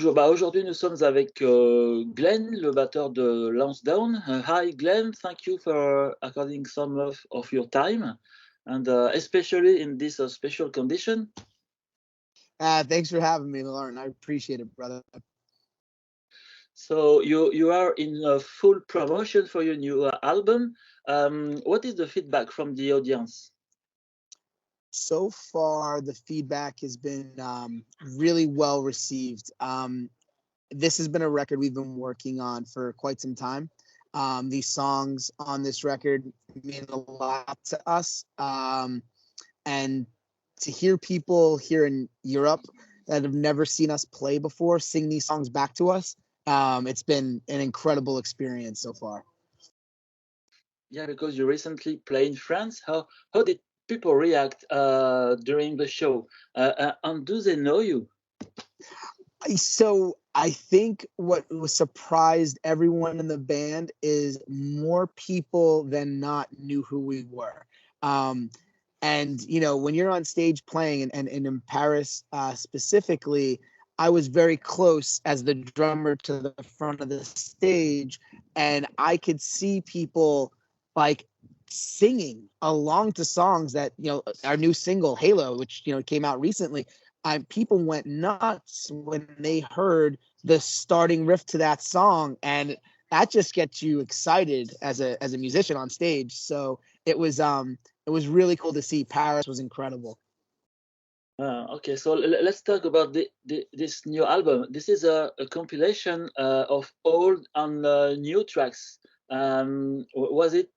Bonjour, aujourd'hui nous sommes avec Glenn, le batteur de Lansdowne. Hi Glenn, thank you for according some of your time, and especially in this special condition. Thanks for having me, Lauren. I appreciate it, brother. So you are in full promotion for your new album. What is the feedback from the audience? So far, the feedback has been really well received. This has been a record we've been working on for quite some time. These songs on this record mean a lot to us. And to hear people here in Europe that have never seen us play before sing these songs back to us, it's been an incredible experience so far. Yeah, because you recently played in France. How did people react during the show? And do they know you? So I think what was surprised everyone in the band is more people than not knew who we were. And when you're on stage playing and in Paris specifically, I was very close as the drummer to the front of the stage, and I could see people like singing along to songs that our new single Halo, which came out recently. People went nuts when they heard the starting riff to that song, and that just gets you excited as a musician on stage. So it was really cool to see. Paris was incredible. Okay, so let's talk about this new album. This is a compilation of old and new tracks. Was it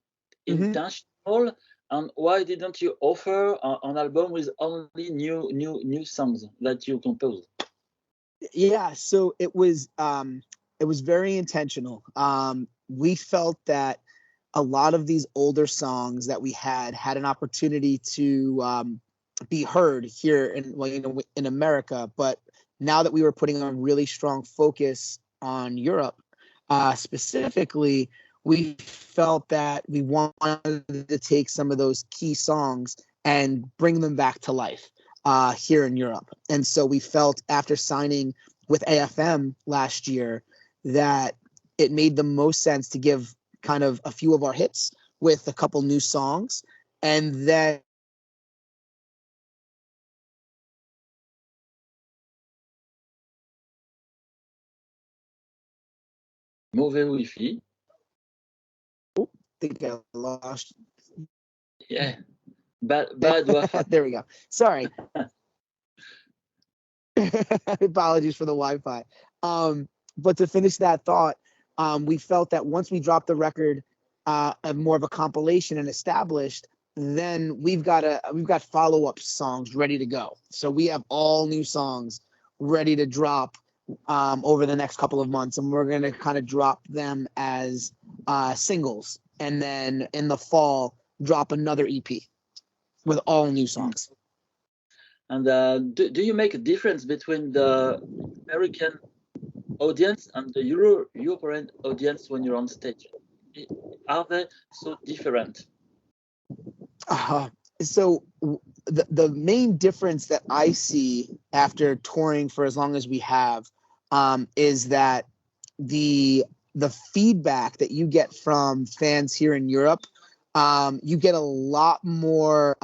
intentional? And why didn't you offer an album with only new songs that you composed? Yeah, so it was very intentional. We felt that a lot of these older songs that we had an opportunity to be heard here in America, but now that we were putting a really strong focus on Europe, specifically, we felt that we wanted to take some of those key songs and bring them back to life here in Europe. And so we felt after signing with AFM last year that it made the most sense to give kind of a few of our hits with a couple new songs, and then Mauvais Wi-Fi. I think I lost. Yeah, bad Wi-Fi. There we go. Sorry. Apologies for the Wi-Fi. But to finish that thought, we felt that once we dropped the record, more of a compilation and established, then we've got follow-up songs ready to go. So we have all new songs ready to drop over the next couple of months, and we're gonna kind of drop them as singles, and then in the fall drop another EP with all new songs. And do you make a difference between the American audience and the European audience when you're on stage? Are they so different? So the main difference that I see after touring for as long as we have is that the feedback that you get from fans here in Europe, you get a lot more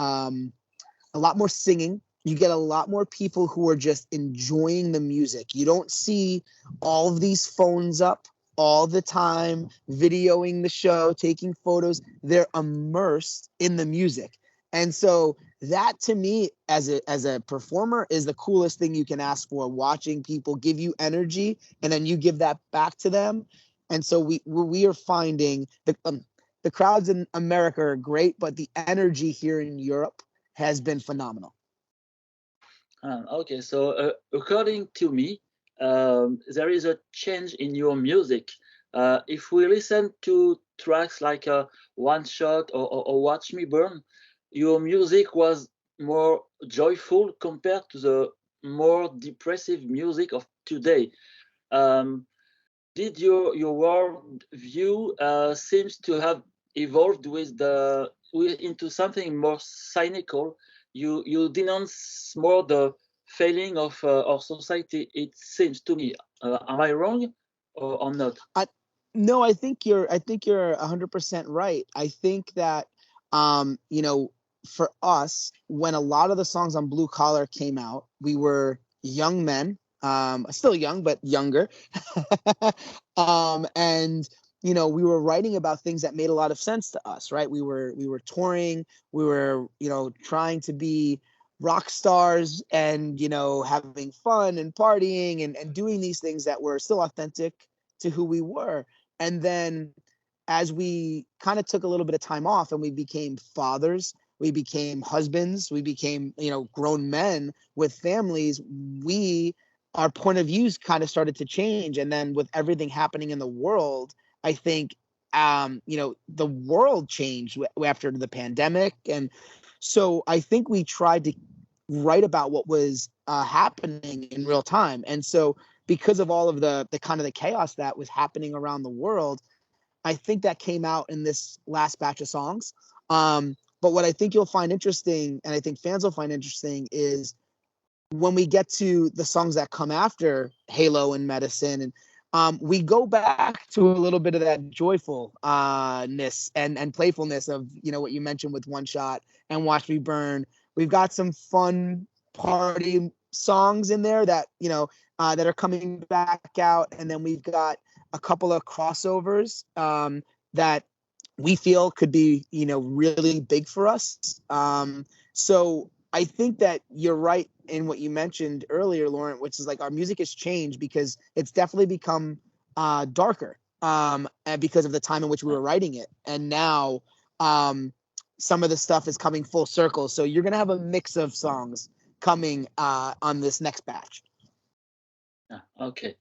singing. You get a lot more people who are just enjoying the music. You don't see all of these phones up all the time, videoing the show, taking photos. They're immersed in the music. And so that, to me, as a performer, is the coolest thing you can ask for, watching people give you energy and then you give that back to them. And so we are finding the crowds in America are great, but the energy here in Europe has been phenomenal. Okay, so according to me, there is a change in your music. If we listen to tracks like One Shot or Watch Me Burn, your music was more joyful compared to the more depressive music of today. Did your world view seems to have evolved into something more cynical? You denounce more the failing of our society, it seems to me. Am I wrong or not? I, no, I think you're 100% right. I think that you know, for us, when a lot of the songs on Blue Collar came out, we were young men, still young but younger, and we were writing about things that made a lot of sense to us, right? We were touring, we were trying to be rock stars and having fun and partying and doing these things that were still authentic to who we were. And then as we kind of took a little bit of time off and we became fathers, we became husbands, we became, grown men with families, we our point of views kind of started to change. And then with everything happening in the world, I think the world changed after the pandemic. And so I think we tried to write about what was happening in real time. And so because of all of the kind of the chaos that was happening around the world, I think that came out in this last batch of songs. But what I think you'll find interesting, and I think fans will find interesting, is when we get to the songs that come after Halo and Medicine, and we go back to a little bit of that joyful ness and playfulness of what you mentioned with One Shot and Watch Me Burn. We've got some fun party songs in there that that are coming back out, and then we've got a couple of crossovers that we feel could be really big for us. So I think that you're right in what you mentioned earlier, Laurent, which is like our music has changed because it's definitely become darker and because of the time in which we were writing it. And now some of the stuff is coming full circle. So you're going to have a mix of songs coming on this next batch. Okay,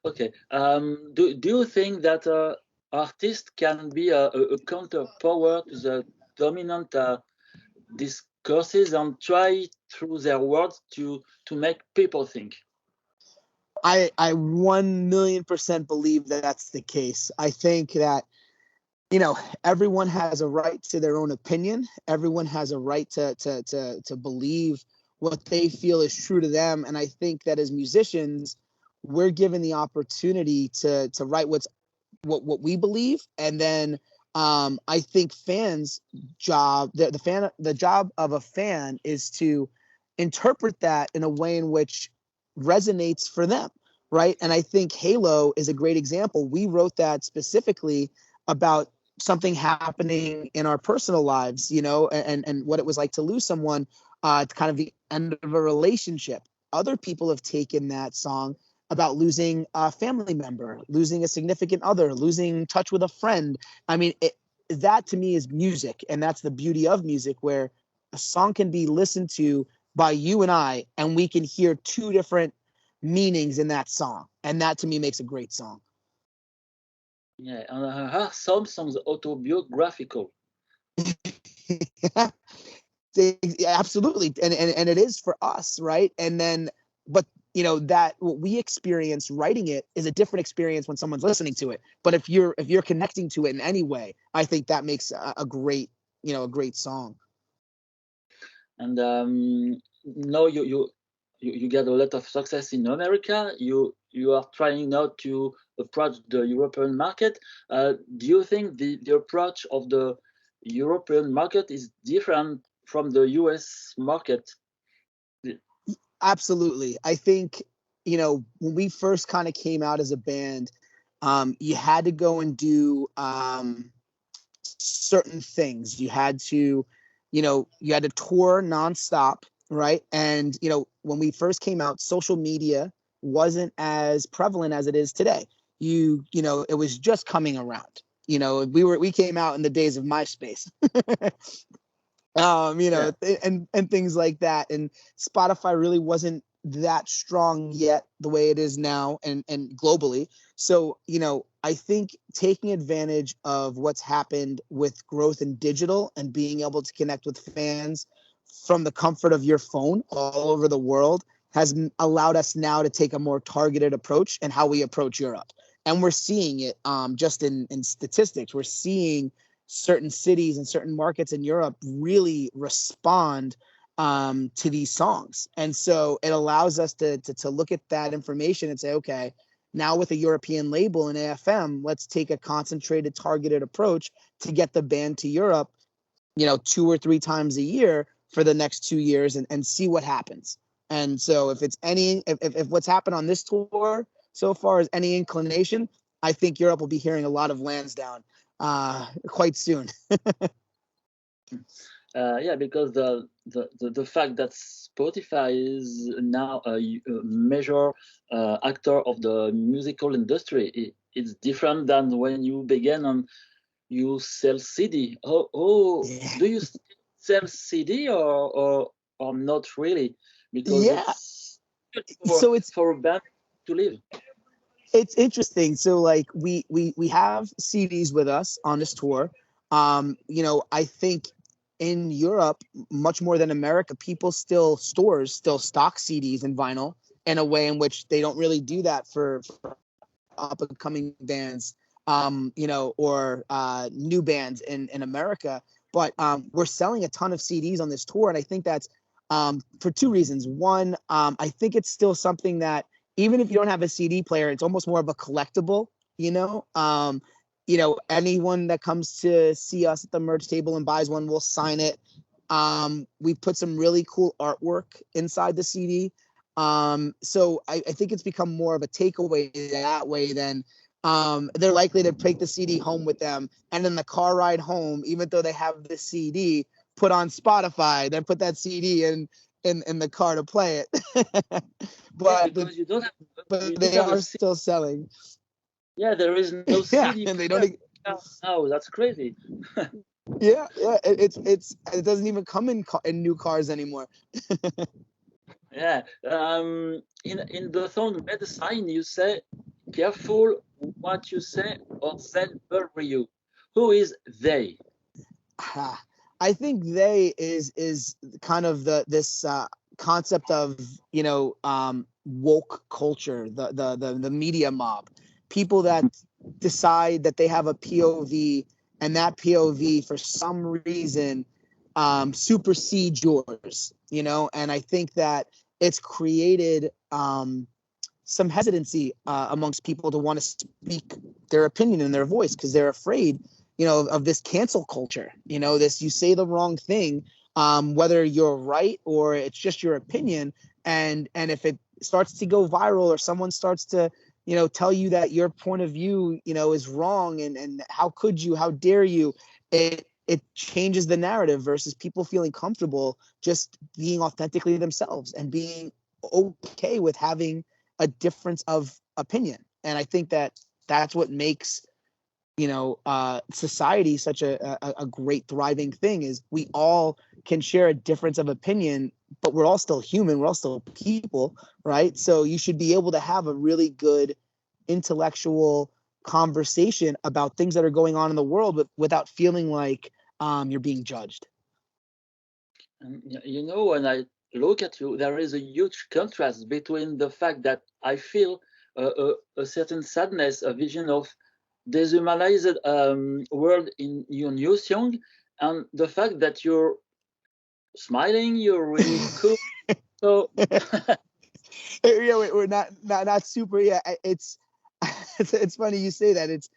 okay. Do you think that artists can be a counterpower to the dominant discourses and try through their words to make people think? I 1,000,000% believe that that's the case. I think that everyone has a right to their own opinion. Everyone has a right to believe what they feel is true to them. And I think that as musicians, we're given the opportunity to write what we believe. And then I think fans' job, the job of a fan is to interpret that in a way in which resonates for them, right? And I think Halo is a great example. We wrote that specifically about something happening in our personal lives, and what it was like to lose someone, to kind of the end of a relationship. Other people have taken that song about losing a family member, losing a significant other, losing touch with a friend. I mean, that to me is music, and that's the beauty of music, where a song can be listened to by you and I, and we can hear two different meanings in that song, and that to me makes a great song. Yeah, and are some songs autobiographical? Absolutely, and it is for us, right? And then, but that what we experience writing it is a different experience when someone's listening to it. But if you're connecting to it in any way, I think that makes a great a great song. And now you get a lot of success in America. You are trying now to approach the European market. Do you think the approach of the European market is different from the US market? Absolutely. I think, when we first kind of came out as a band, you had to go and do certain things. You had to tour nonstop, right? And, when we first came out, social media wasn't as prevalent as it is today. It was just coming around. We came out in the days of MySpace. Yeah. And things like that. And Spotify really wasn't that strong yet the way it is now and globally. So, I think taking advantage of what's happened with growth in digital and being able to connect with fans from the comfort of your phone all over the world has allowed us now to take a more targeted approach in how we approach Europe. And we're seeing it just in statistics. We're seeing certain cities and certain markets in Europe really respond to these songs. And so it allows us to look at that information and say, okay, Now with a European label and AFM, let's take a concentrated, targeted approach to get the band to Europe, 2 or 3 times a year for the next 2 years and see what happens. And so if what's happened on this tour so far is any inclination, I think Europe will be hearing a lot of Lansdowne quite soon. Yeah, because the fact that Spotify is now a major actor of the musical industry, it's different than when you began on you sell CD. Yeah. Do you sell CD or not really? Because Yeah. it's good So for a band to live. it's interesting. So like we have CDs with us on this tour. I think in Europe, much more than America, stores still stock CDs and vinyl in a way in which they don't really do that for up and coming bands, or new bands in America. But we're selling a ton of CDs on this tour, and I think that's for 2 reasons. One, I think it's still something that even if you don't have a CD player, it's almost more of a collectible. Anyone that comes to see us at the merch table and buys one, will sign it. We put some really cool artwork inside the CD. So I think it's become more of a takeaway that way than they're likely to take the CD home with them, and in the car ride home, even though they have the CD, put on Spotify, then put that CD in the car to play it. Yeah, but because you they don't have a are CD. still selling. Yeah, there is no Yeah, CD and they player. don't. Oh, that's crazy. Yeah. It doesn't even come in new cars anymore. Yeah. In the song Medicine, you say, "Careful what you say, or they'll bury you." Who is they? I think they is kind of this concept of woke culture, the media mob, people that decide that they have a POV, and that POV for some reason supersedes yours, and I think that it's created some hesitancy amongst people to want to speak their opinion and their voice because they're afraid, of this cancel culture. This, you say the wrong thing, whether you're right or it's just your opinion, and if it starts to go viral or someone starts to, tell you that your point of view, is wrong, and how dare you, it changes the narrative versus people feeling comfortable just being authentically themselves and being okay with having a difference of opinion. And I think that that's what makes society such a great thriving thing, is we all can share a difference of opinion, but we're all still human, we're all still people, right? So you should be able to have a really good intellectual conversation about things that are going on in the world without feeling like you're being judged. And, when I look at you, there is a huge contrast between the fact that I feel a certain sadness, a vision of dehumanized world in your new song, and the fact that you're smiling, you're really cool. So Yeah, we're not super. Yeah, it's funny you say that. It's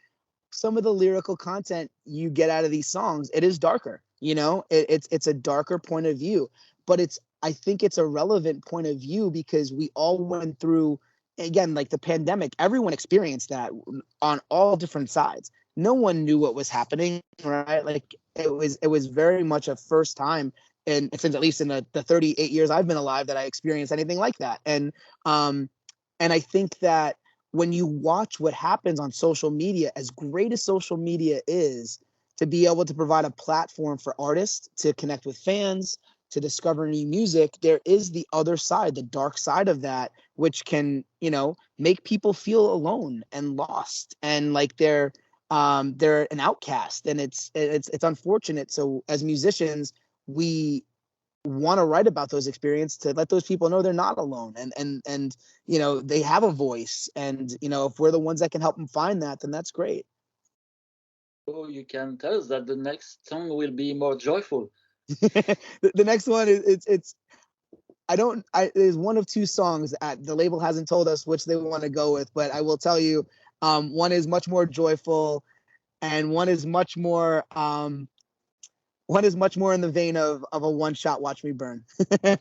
some of the lyrical content you get out of these songs. It is darker. It's a darker point of view, but I think it's a relevant point of view because we all went through, again, like the pandemic. Everyone experienced that on all different sides. No one knew what was happening, right? Like it was very much a first time, and since at least in the 38 years I've been alive, that I experienced anything like that. Um and I think that when you watch what happens on social media, as great as social media is, to be able to provide a platform for artists to connect with fans, to discover new music, there is the other side, the dark side of that, which can, make people feel alone and lost and like they're an outcast, and it's unfortunate. So as musicians, we want to write about those experiences to let those people know they're not alone, and they have a voice, and if we're the ones that can help them find that, then that's great. you can tell us that the next song will be more joyful. The next one is it's There's one of two songs that the label hasn't told us which they want to go with, but I will tell you, one is much more joyful, and one is much more in the vein of a one shot Watch Me Burn. Yeah,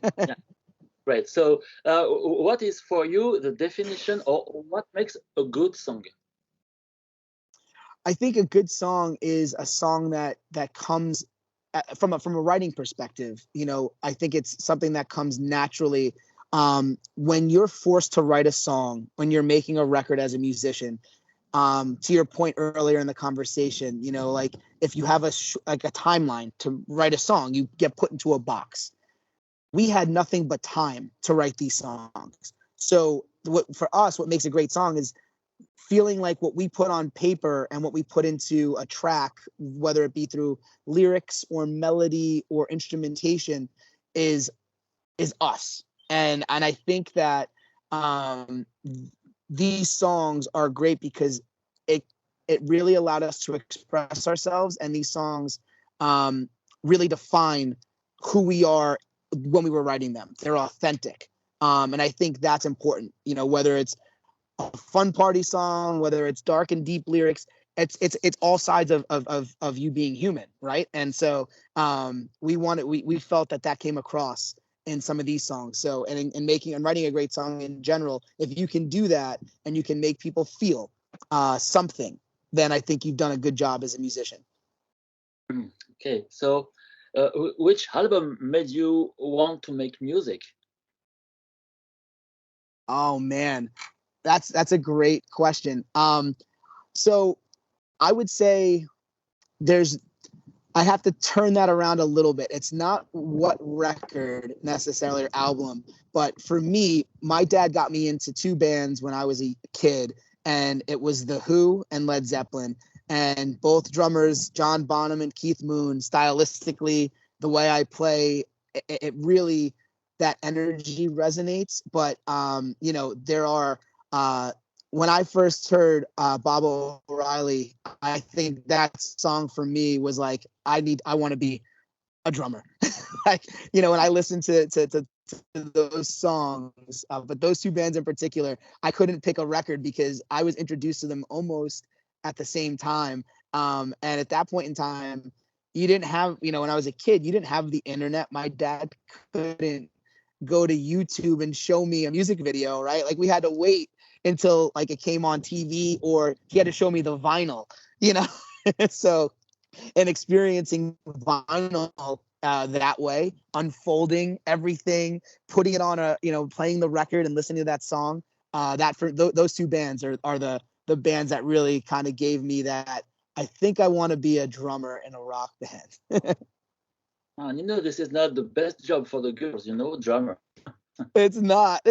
great. So, what is for you the definition, or what makes a good song? I think a good song is a song that comes from a writing perspective. You know, I think it's something that comes naturally. When you're forced to write a song, when you're making a record as a musician, to your point earlier in the conversation, you know, like if you have like a timeline to write a song, you get put into a box. We had nothing but time to write these songs. So for us, what makes a great song is feeling like what we put on paper and what we put into a track, whether it be through lyrics or melody or instrumentation, is us. And I think that these songs are great because it it really allowed us to express ourselves, and these songs really define who we are when we were writing them. They're authentic, and I think that's important. You know, whether it's a fun party song, whether it's dark and deep lyrics, it's all sides of you being human, right? And so we felt that came across in some of these songs. So and making and writing a great song in general, if you can do that and you can make people feel something, then I think you've done a good job as a musician. Okay, so which album made you want to make music? Oh man, that's a great question. So I would say there's I have to turn that around a little bit. It's not what record necessarily or album, but for me, my dad got me into two bands when I was a kid, and it was The Who and Led Zeppelin. And both drummers, John Bonham and Keith Moon, stylistically, the way I play, it really that energy resonates. But you know, there are when I first heard Bob O'Reilly, I think that song for me was like, I want to be a drummer. Like, you know, when I listened to those songs, but those two bands in particular, I couldn't pick a record because I was introduced to them almost at the same time. And at that point in time, you didn't have, you know, when I was a kid, you didn't have the internet. My dad couldn't go to YouTube and show me a music video, right? Like we had to wait until like it came on TV, or he had to show me the vinyl, you know? So, and experiencing vinyl that way, unfolding everything, putting it on a, you know, playing the record and listening to that song, that for those two bands are the bands that really kind of gave me that. I think I want to be a drummer in a rock band. And you know, this is not the best job for the girls, you know, drummer. It's not.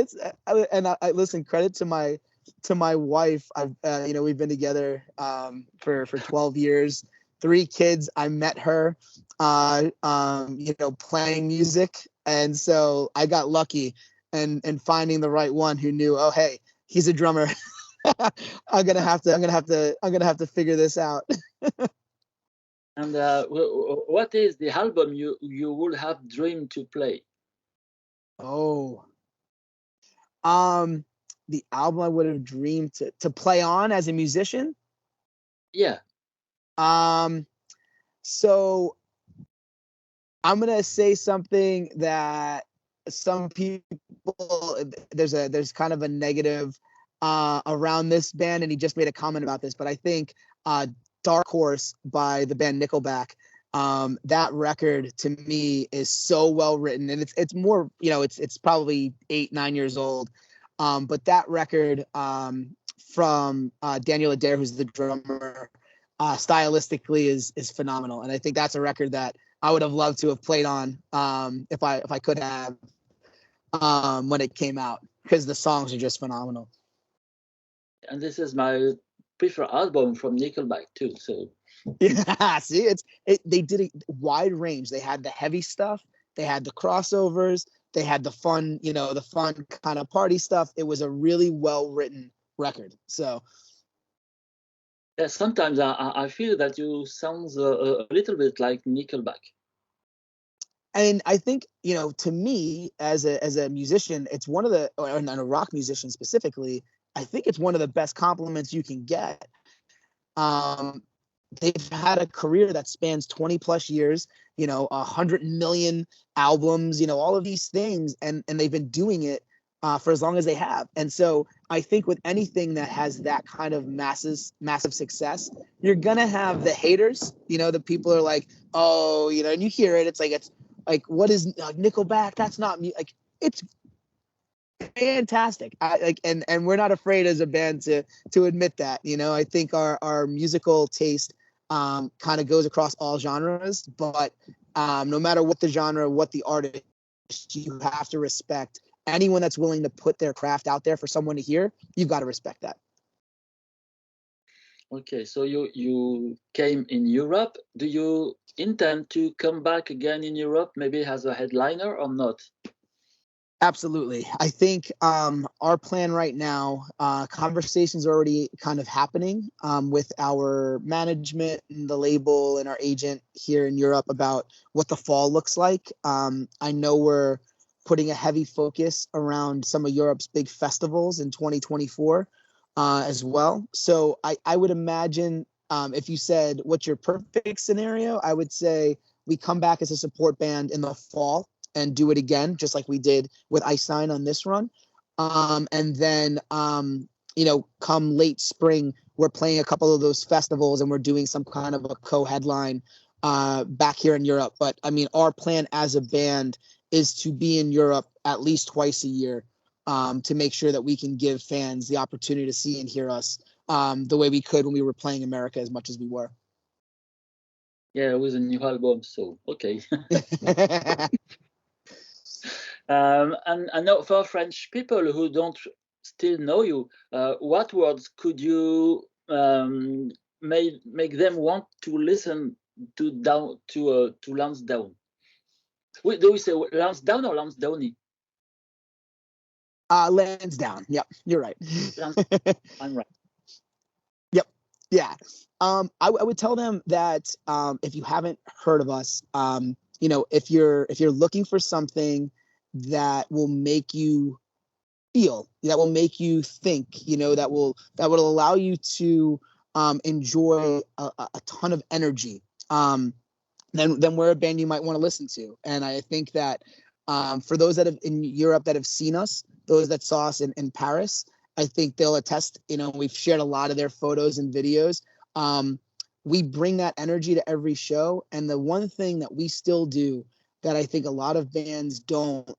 I listen. Credit to my wife. I've you know, we've been together for 12 years, 3 kids. I met her, you know, playing music, and so I got lucky and finding the right one who knew. Oh, hey, he's a drummer. I'm gonna have to figure this out. And what is the album you would have dreamed to play? Oh, um, the album I would have dreamed to play on as a musician. Yeah. Um, so I'm gonna say something that some people there's kind of a negative around this band, and he just made a comment about this, but I think Dark Horse by the band Nickelback, that record to me is so well written, and it's more, you know, it's probably 8-9 years old, but that record from Daniel Adair, who's the drummer, stylistically is phenomenal, and I think that's a record that I would have loved to have played on if I could have when it came out, because the songs are just phenomenal. And this is my preferred album from Nickelback too. So Yeah, see, they did a wide range. They had the heavy stuff, they had the crossovers, they had the fun, you know, the fun kind of party stuff. It was a really well written record. So yeah, sometimes I feel that you sounds a little bit like Nickelback. And I think, to me as a musician, it's one of the, and a rock musician specifically, I think it's one of the best compliments you can get. Um, they've had a career that spans 20 plus years, 100 million albums, all of these things, and they've been doing it for as long as they have. And so I think with anything that has that kind of massive success, you're gonna have the haters, the people are like, oh, and you hear it, it's like, what is Nickelback? That's not me. Like, it's fantastic. And we're not afraid as a band to admit that. I think our musical taste kind of goes across all genres, but no matter what the genre, what the artist, you have to respect anyone that's willing to put their craft out there for someone to hear. You've got to respect that. Okay, so you came in Europe. Do you intend to come back again in Europe, maybe as a headliner or not? Absolutely. I think our plan right now, conversations are already kind of happening with our management and the label and our agent here in Europe about what the fall looks like. I know we're putting a heavy focus around some of Europe's big festivals in 2024 as well. So I would imagine if you said what's your perfect scenario, I would say we come back as a support band in the fall and do it again, just like we did with Einstein on this run. And then, come late spring, we're playing a couple of those festivals and we're doing some kind of a co-headline back here in Europe. But I mean, our plan as a band is to be in Europe at least twice a year to make sure that we can give fans the opportunity to see and hear us the way we could when we were playing America as much as we were. Yeah, with a new album, so okay. And I know for French people who don't still know you, what words could you make them want to listen to Lansdowne? Do we say Lansdowne or Lansdowne? Lansdowne. Yep, you're right. I'm right. Yep. Yeah. I would tell them that if you haven't heard of us, if you're looking for something that will make you feel, that will make you think, that will allow you to enjoy a ton of energy, then we're a band you might want to listen to. And I think that for those that have in Europe that have seen us, those that saw us in Paris, I think they'll attest. We've shared a lot of their photos and videos. We bring that energy to every show. And the one thing that we still do that I think a lot of bands don't,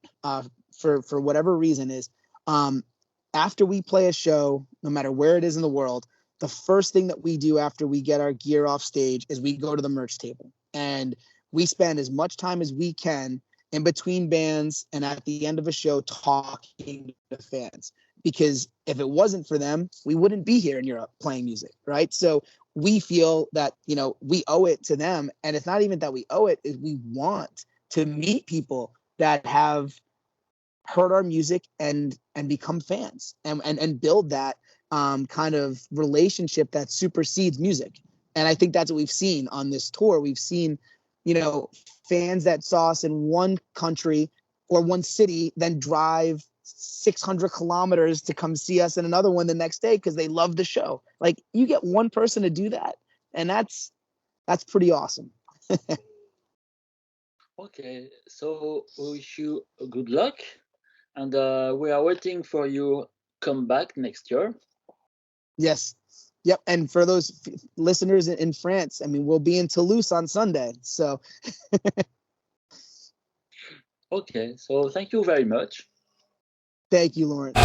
for whatever reason, is after we play a show, no matter where it is in the world, the first thing that we do after we get our gear off stage is we go to the merch table and we spend as much time as we can in between bands and at the end of a show talking to fans. Because if it wasn't for them, we wouldn't be here in Europe playing music, right? So we feel that, we owe it to them. And it's not even that we owe it, is we want to meet people that have heard our music and become fans and build that kind of relationship that supersedes music. And I think that's what we've seen on this tour. We've seen, fans that saw us in one country or one city, then drive 600 kilometers to come see us in another one the next day because they love the show. Like, you get one person to do that, and that's pretty awesome. Okay, so we wish you good luck, and we are waiting for you come back next year. Yes. Yep. And for those listeners in France, I mean, we'll be in Toulouse on Sunday. So. Okay. So thank you very much. Thank you, Lawrence.